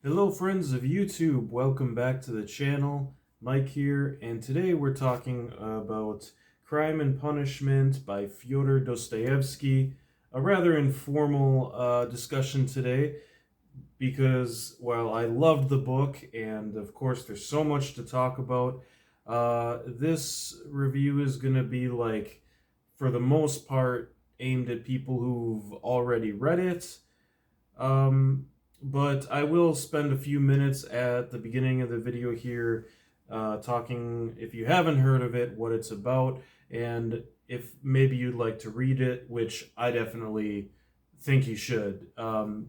Hello friends of YouTube, welcome back to the channel. Mike here, and today we're talking about Crime and Punishment by Fyodor Dostoevsky. A rather informal discussion today because while I loved the book, and of course there's so much to talk about, this review is going to be for the most part, aimed at people who've already read it. But I will spend a few minutes at the beginning of the video here talking, if you haven't heard of it, what it's about, and if maybe you'd like to read it, which I definitely think you should,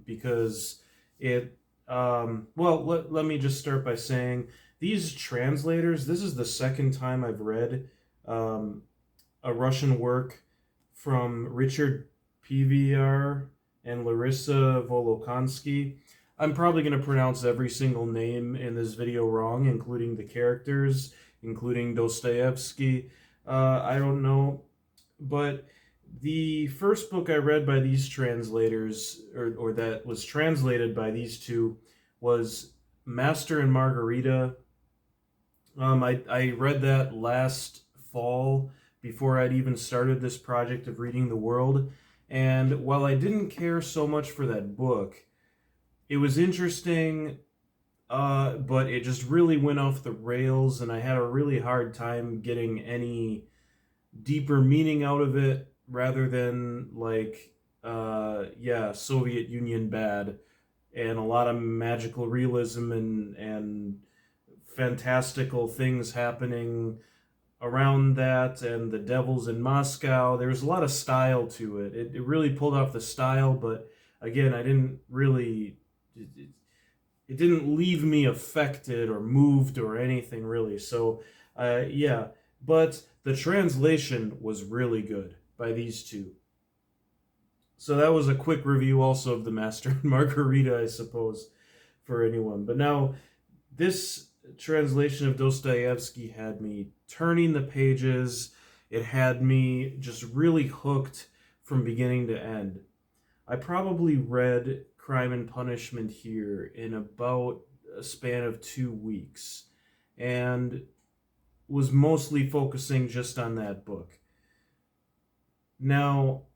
because let me just start by saying, these translators, this is the second time I've read a Russian work from Richard PVR and Larissa Volokansky. I'm probably going to pronounce every single name in this video wrong, including the characters, including Dostoevsky. I don't know. But the first book I read by these translators, or that was translated by these two, was Master and Margarhita. I read that last fall before I'd even started this project of reading the world. And while I didn't care so much for that book, it was interesting, but it just really went off the rails, and I had a really hard time getting any deeper meaning out of it, rather than Soviet Union bad, and a lot of magical realism and fantastical things happening around that, and the devils in Moscow. There was a lot of style to it. It really pulled off the style, but again, I didn't really... It didn't leave me affected or moved or anything really. So, but the translation was really good by these two. So that was a quick review also of the Master and Margarhita, I suppose, for anyone. But now, this translation of Dostoevsky had me turning the pages. It had me just really hooked from beginning to end. I probably read Crime and Punishment here in about a span of 2 weeks, and was mostly focusing just on that book. Now,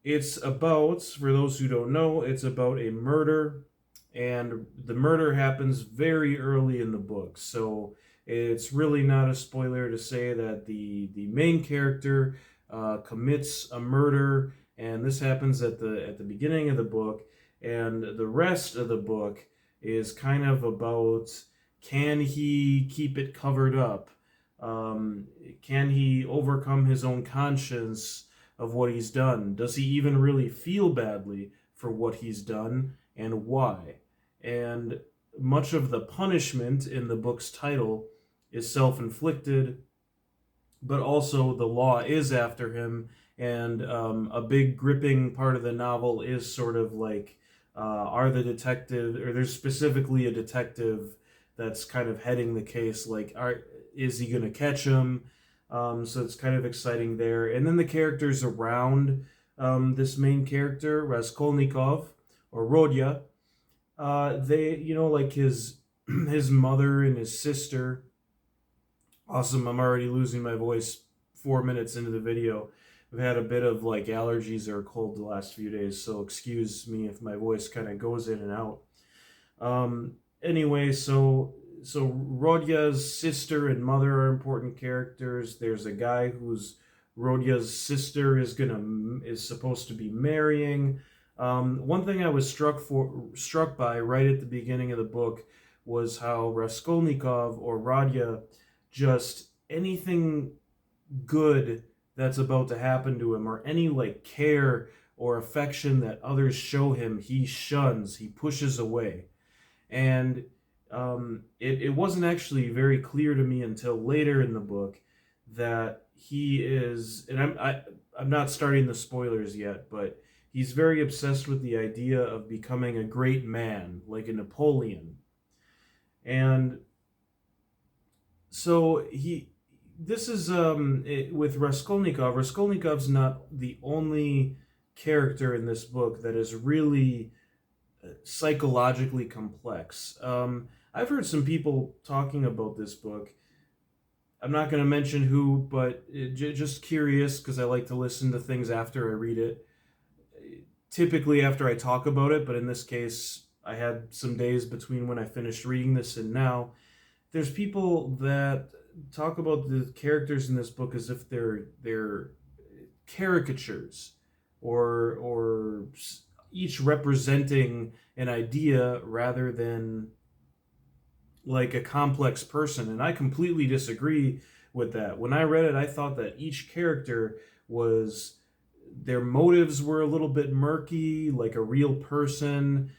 it's about, for those who don't know, it's about a murder, and the murder happens very early in the book, so it's really not a spoiler to say that the main character commits a murder, and this happens at the beginning of the book, and the rest of the book is kind of about, can he keep it covered up? Can he overcome his own conscience of what he's done? Does he even really feel badly for what he's done, and why? And much of the punishment in the book's title is self-inflicted, but also the law is after him, and a big gripping part of the novel is sort of are the detective, or there's specifically a detective that's kind of heading the case, is he going to catch him? So it's kind of exciting there. And then the characters around this main character, Raskolnikov, or Rodya, they, his mother and his sister. Awesome, I'm already losing my voice 4 minutes into the video. I've had a bit of allergies or a cold the last few days, so excuse me if my voice kind of goes in and out. Anyway, so Rodya's sister and mother are important characters. There's a guy who's Rodya's sister is supposed to be marrying. One thing I was struck by right at the beginning of the book was how Raskolnikov, or Rodya, just anything good that's about to happen to him, or any care or affection that others show him, he shuns, he pushes away. And it wasn't actually very clear to me until later in the book that he is, and I'm not starting the spoilers yet, but he's very obsessed with the idea of becoming a great man, like a Napoleon. And so this is with Raskolnikov. Raskolnikov's not the only character in this book that is really psychologically complex. I've heard some people talking about this book. I'm not going to mention who, but just curious because I like to listen to things after I read it. Typically after I talk about it, but in this case, I had some days between when I finished reading this and now. There's people that talk about the characters in this book as if they're caricatures, or each representing an idea rather than like a complex person, and I completely disagree with that. When I read it, I thought that each character was, their motives were a little bit murky, like a real person.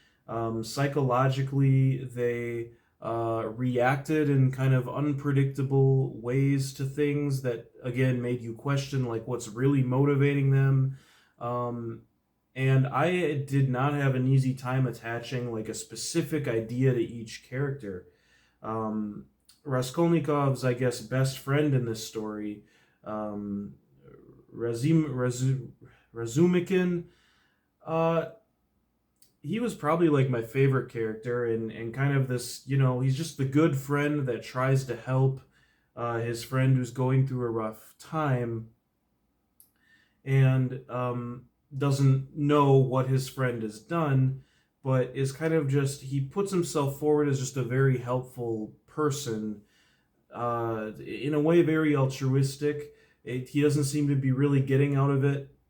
Psychologically, they reacted in kind of unpredictable ways to things that, again, made you question like what's really motivating them. Um, and I did not have an easy time attaching like a specific idea to each character. Um, Raskolnikov's, I guess, best friend in this story, um, Razumikin, uh, he was probably like my favorite character, and kind of this, he's just the good friend that tries to help his friend who's going through a rough time, and doesn't know what his friend has done, but is kind of just, he puts himself forward as just a very helpful person, in a way very altruistic. He doesn't seem to be really getting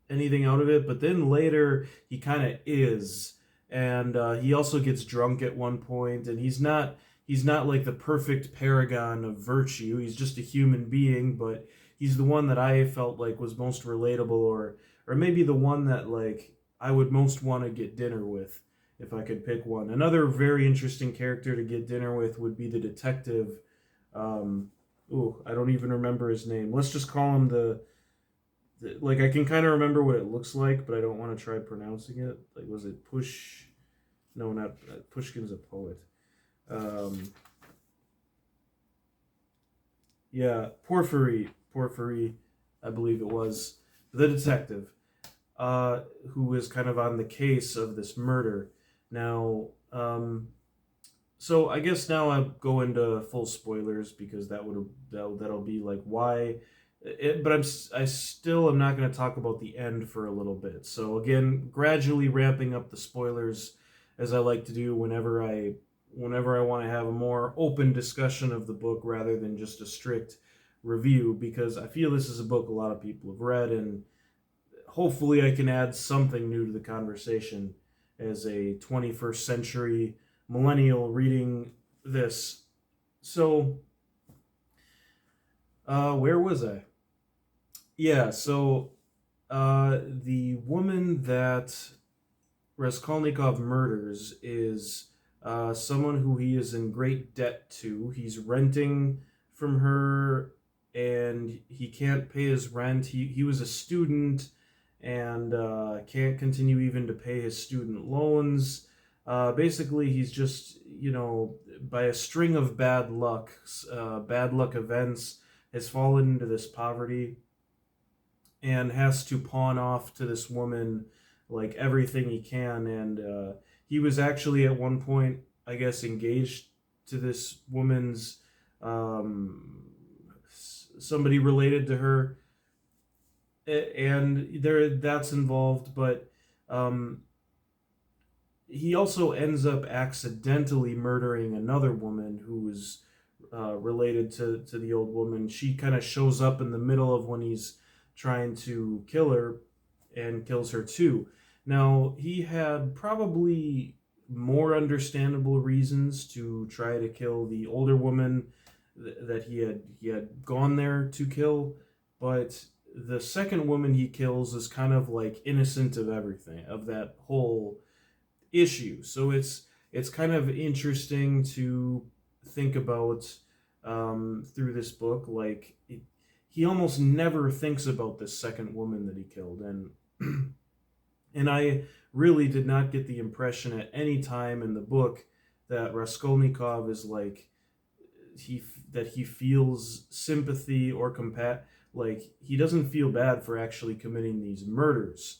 anything out of it, but then later he kind of is, and he also gets drunk at one point, and he's not like the perfect paragon of virtue. He's just a human being, but he's the one that I felt like was most relatable, or maybe the one that like I would most want to get dinner with if I could pick one. Another very interesting character to get dinner with would be the detective. Um, I don't even remember his name. Let's just call him like I can kind of remember what it looks like, but I don't want to try pronouncing it. Like, was it Push? No, not Pushkin's a poet. Um, yeah, Porphyry, I believe it was the detective, who is kind of on the case of this murder. Now, so I guess now I'll go into full spoilers because that'll be like why. But I still am not going to talk about the end for a little bit. So again, gradually ramping up the spoilers as I like to do whenever I want to have a more open discussion of the book rather than just a strict review, because I feel this is a book a lot of people have read, and hopefully I can add something new to the conversation as a 21st century millennial reading this. So, where was I? Yeah, so the woman that Raskolnikov murders is someone who he is in great debt to. He's renting from her, and he can't pay his rent. He was a student and can't continue even to pay his student loans. Basically, he's just, by a string of bad luck events, has fallen into this poverty and has to pawn off to this woman like everything he can. And he was actually at one point, I guess, engaged to this woman's, somebody related to her, and that's involved. But he also ends up accidentally murdering another woman who is related to the old woman. She kind of shows up in the middle of when he's trying to kill her, and kills her too. Now, he had probably more understandable reasons to try to kill the older woman that he had gone there to kill, but the second woman he kills is kind of like innocent of everything, of that whole issue. So it's kind of interesting to think about through this book. Like he almost never thinks about this second woman that he killed, and I really did not get the impression at any time in the book that Raskolnikov is like he feels sympathy or like he doesn't feel bad for actually committing these murders,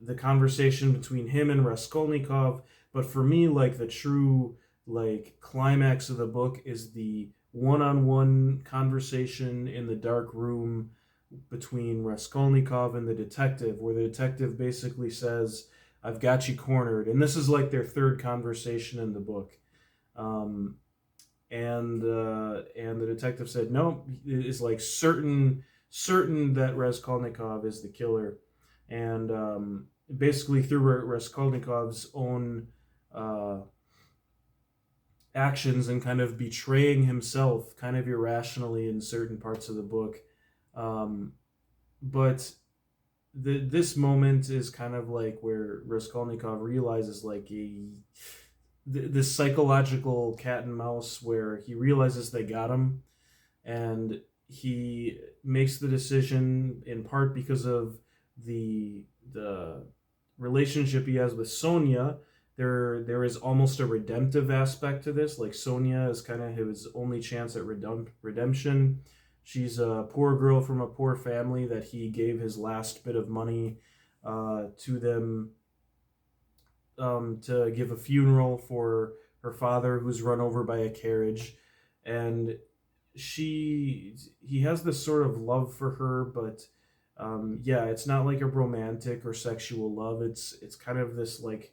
the conversation between him and Raskolnikov. But for me, like the true like climax of the book is the one-on-one conversation in the dark room between Raskolnikov and the detective, where the detective basically says, "I've got you cornered," and this is like their third conversation in the book. Um, and the detective said, "No, it is like certain that Raskolnikov is the killer," and basically through Raskolnikov's own uh, actions and kind of betraying himself, kind of irrationally in certain parts of the book. Um, but this moment is kind of like where Raskolnikov realizes like this psychological cat and mouse where he realizes they got him, and he makes the decision in part because of the relationship he has with Sonia. There is almost a redemptive aspect to this. Like Sonia is kind of his only chance at redemption. She's a poor girl from a poor family that he gave his last bit of money to them to give a funeral for her father who's run over by a carriage, and he has this sort of love for her, but yeah, it's not like a romantic or sexual love. It's kind of this like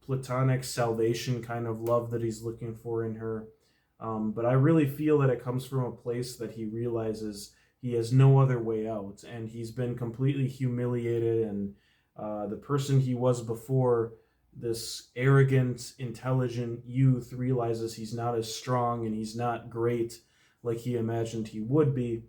platonic salvation kind of love that he's looking for in her. But I really feel that it comes from a place that he realizes he has no other way out, and he's been completely humiliated, and the person he was before, this arrogant, intelligent youth, realizes he's not as strong and he's not great like he imagined he would be.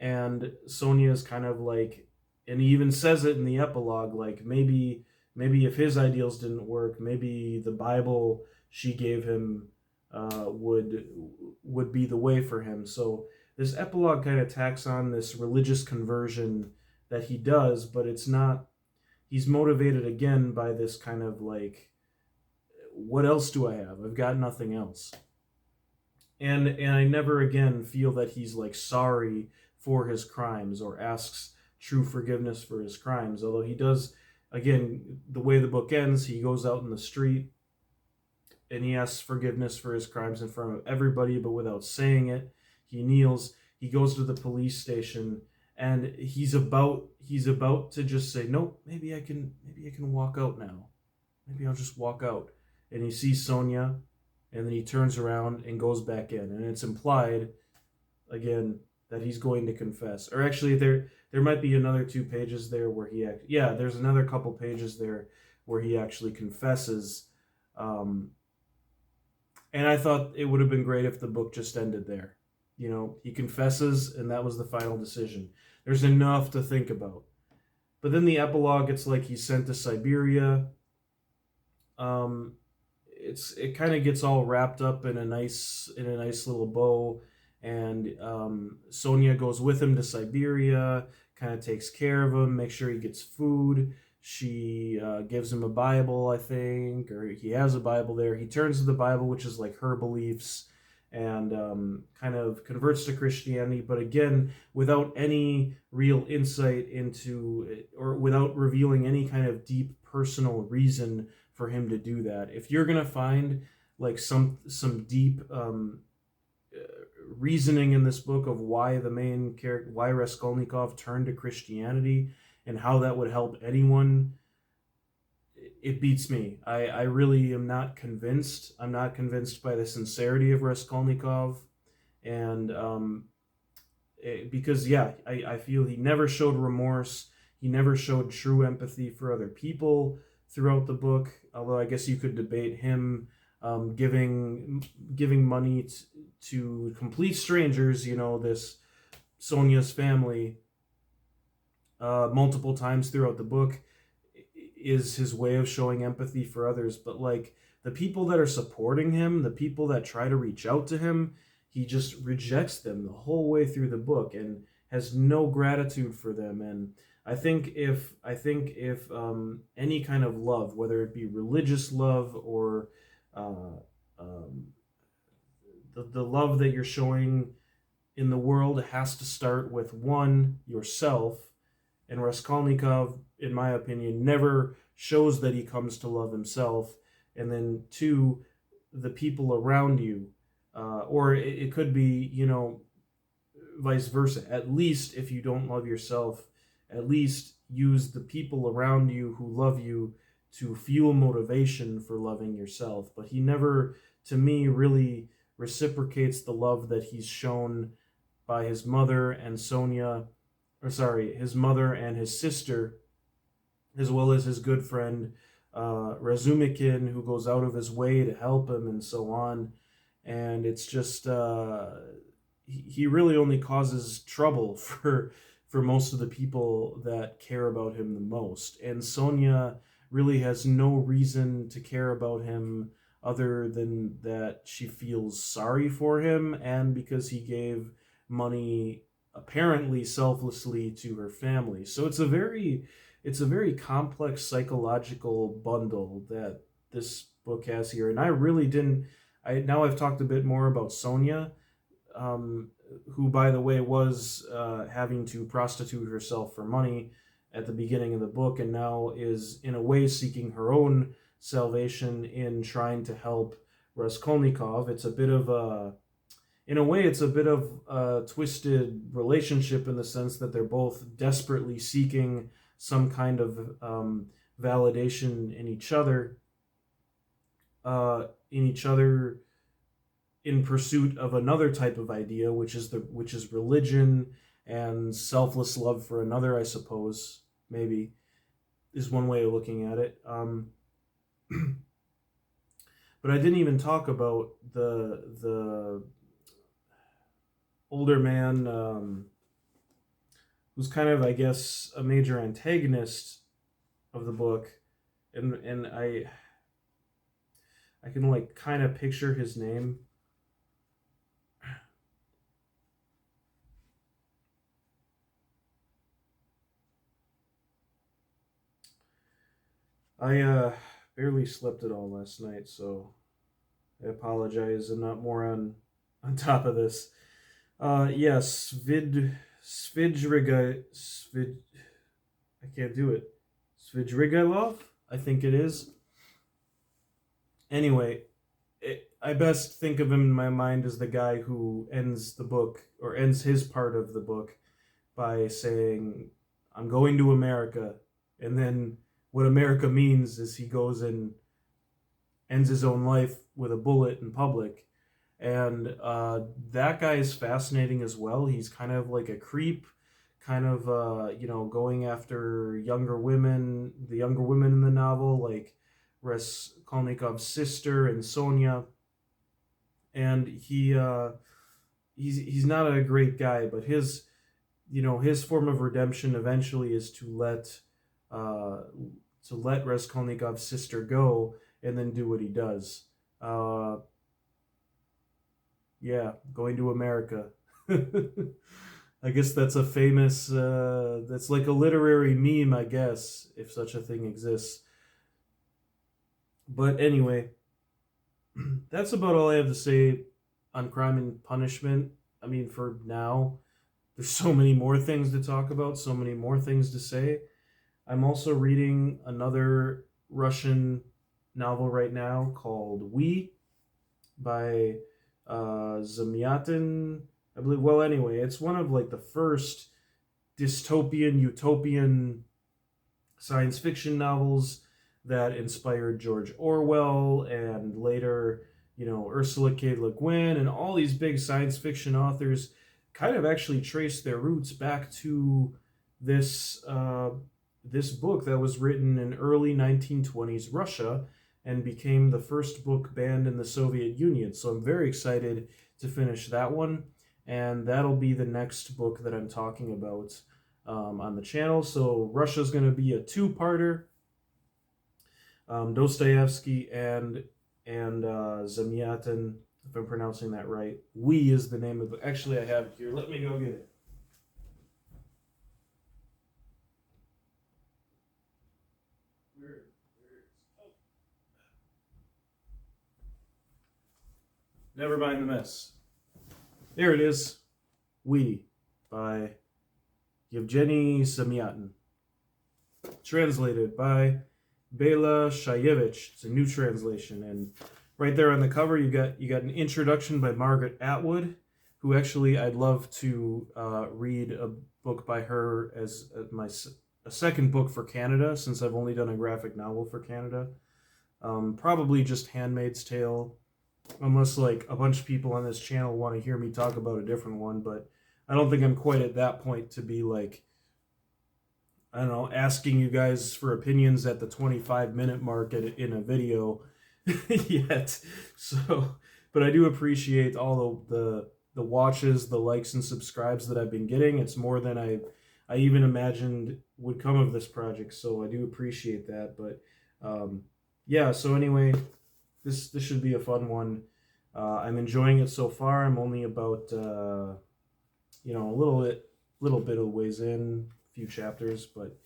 And Sonia's kind of like, and he even says it in the epilogue, like maybe if his ideals didn't work, maybe the Bible she gave him would be the way for him. So this epilogue kind of tacks on this religious conversion that he does, but it's not. He's motivated again by this kind of like, what else do I have? I've got nothing else. And I never again feel that he's like sorry for his crimes or asks true forgiveness for his crimes. Although he does, again, the way the book ends, he goes out in the street and he asks forgiveness for his crimes in front of everybody, but without saying it. He kneels. He goes to the police station, and he's about to just say, "Nope, maybe I can walk out now. Maybe I'll just walk out." And he sees Sonia, and then he turns around and goes back in, and it's implied again that he's going to confess. Or actually, there might be another 2 pages there where yeah, there's another couple pages there where he actually confesses. Um, and I thought it would have been great if the book just ended there. He confesses, and that was the final decision. There's enough to think about. But then the epilogue, it's like he's sent to Siberia. Um, it kind of gets all wrapped up in a nice little bow, and Sonia goes with him to Siberia, kind of takes care of him, makes sure he gets food. She gives him a Bible, I think, or he has a Bible there. He turns to the Bible, which is like her beliefs, and kind of converts to Christianity, but again, without any real insight into it, or without revealing any kind of deep personal reason for him to do that. If you're gonna find like some deep reasoning in this book of why the main character, why Raskolnikov turned to Christianity and how that would help anyone, it beats me. I really am not convinced. I'm not convinced by the sincerity of Raskolnikov, and because yeah, I feel he never showed remorse. He never showed true empathy for other people throughout the book. Although I guess you could debate him giving money to complete strangers. This Sonia's family multiple times throughout the book is his way of showing empathy for others. But like the people that are supporting him, the people that try to reach out to him, he just rejects them the whole way through the book and has no gratitude for them. And I think if any kind of love, whether it be religious love or uh, um, the love that you're showing in the world, has to start with one, yourself, And Raskolnikov, in my opinion, never shows that he comes to love himself. And then two, the people around you, or it could be, vice versa. At least if you don't love yourself, at least use the people around you who love you to fuel motivation for loving yourself. But he never, to me, really reciprocates the love that he's shown by his mother and Sonia, or sorry, his mother and his sister, as well as his good friend Razumikin, who goes out of his way to help him and so on. And it's just he really only causes trouble for most of the people that care about him the most. And Sonia really has no reason to care about him other than that she feels sorry for him and because he gave money apparently selflessly to her family. So it's a very complex psychological bundle that this book has here. And I really didn't now I've talked a bit more about Sonia, who, by the way, was having to prostitute herself for money at the beginning of the book, and now is, in a way, seeking her own salvation in trying to help Raskolnikov. It's a bit of a, in a way, it's a bit of a twisted relationship in the sense that they're both desperately seeking some kind of validation in each other, in pursuit of another type of idea, which is religion and selfless love for another, I suppose, maybe, is one way of looking at it. But I didn't even talk about the older man, who's kind of, I guess, a major antagonist of the book, and I can like kind of picture his name. I barely slept at all last night, so I apologize. I'm not more on top of this. Yes, Svidriga, I can't do it. Svidrigailov, I think it is. Anyway, I best think of him in my mind as the guy who ends the book, or ends his part of the book, by saying, I'm going to America. And then what America means is he goes and ends his own life with a bullet in public. And that guy is fascinating as well. He's kind of like a creep, kind of, going after younger women, the younger women in the novel, like Raskolnikov's sister and Sonia. And he's not a great guy, but his form of redemption eventually is to let Raskolnikov's sister go and then do what he does. Yeah, going to America. I guess that's a famous, that's like a literary meme, I guess, if such a thing exists. But anyway, that's about all I have to say on Crime and Punishment. I mean, for now, there's so many more things to talk about, so many more things to say. I'm also reading another Russian novel right now called We by Zamyatin, I believe. Well, anyway, it's one of like the first dystopian, utopian science fiction novels that inspired George Orwell and later, Ursula K. Le Guin and all these big science fiction authors kind of actually trace their roots back to this this book that was written in early 1920s Russia and became the first book banned in the Soviet Union. So I'm very excited to finish that one, and that'll be the next book that I'm talking about on the channel. So Russia's going to be a two-parter. Dostoevsky and Zamyatin, if I'm pronouncing that right. We is the name of it. Actually, I have it here. Let me go get it. Never mind the mess. There it is. We by Yevgeny Zamyatin. translated by Bela Shayevich. It's a new translation, and right there on the cover, you got an introduction by Margaret Atwood, who actually I'd love to read a book by her as a second book for Canada, since I've only done a graphic novel for Canada. Probably just Handmaid's Tale, unless like a bunch of people on this channel want to hear me talk about a different one, but I don't think I'm quite at that point to be like, I don't know, asking you guys for opinions at the 25-minute mark in a video yet. So, but I do appreciate all the watches, the likes and subscribes that I've been getting. It's more than I even imagined would come of this project, so I do appreciate that. But yeah, so anyway, this should be a fun one. I'm enjoying it so far. I'm only about a little bit of ways in, a few chapters, but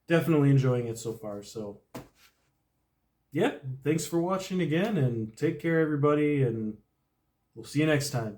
definitely enjoying it so far. So yeah, thanks for watching again, and take care, everybody, and we'll see you next time.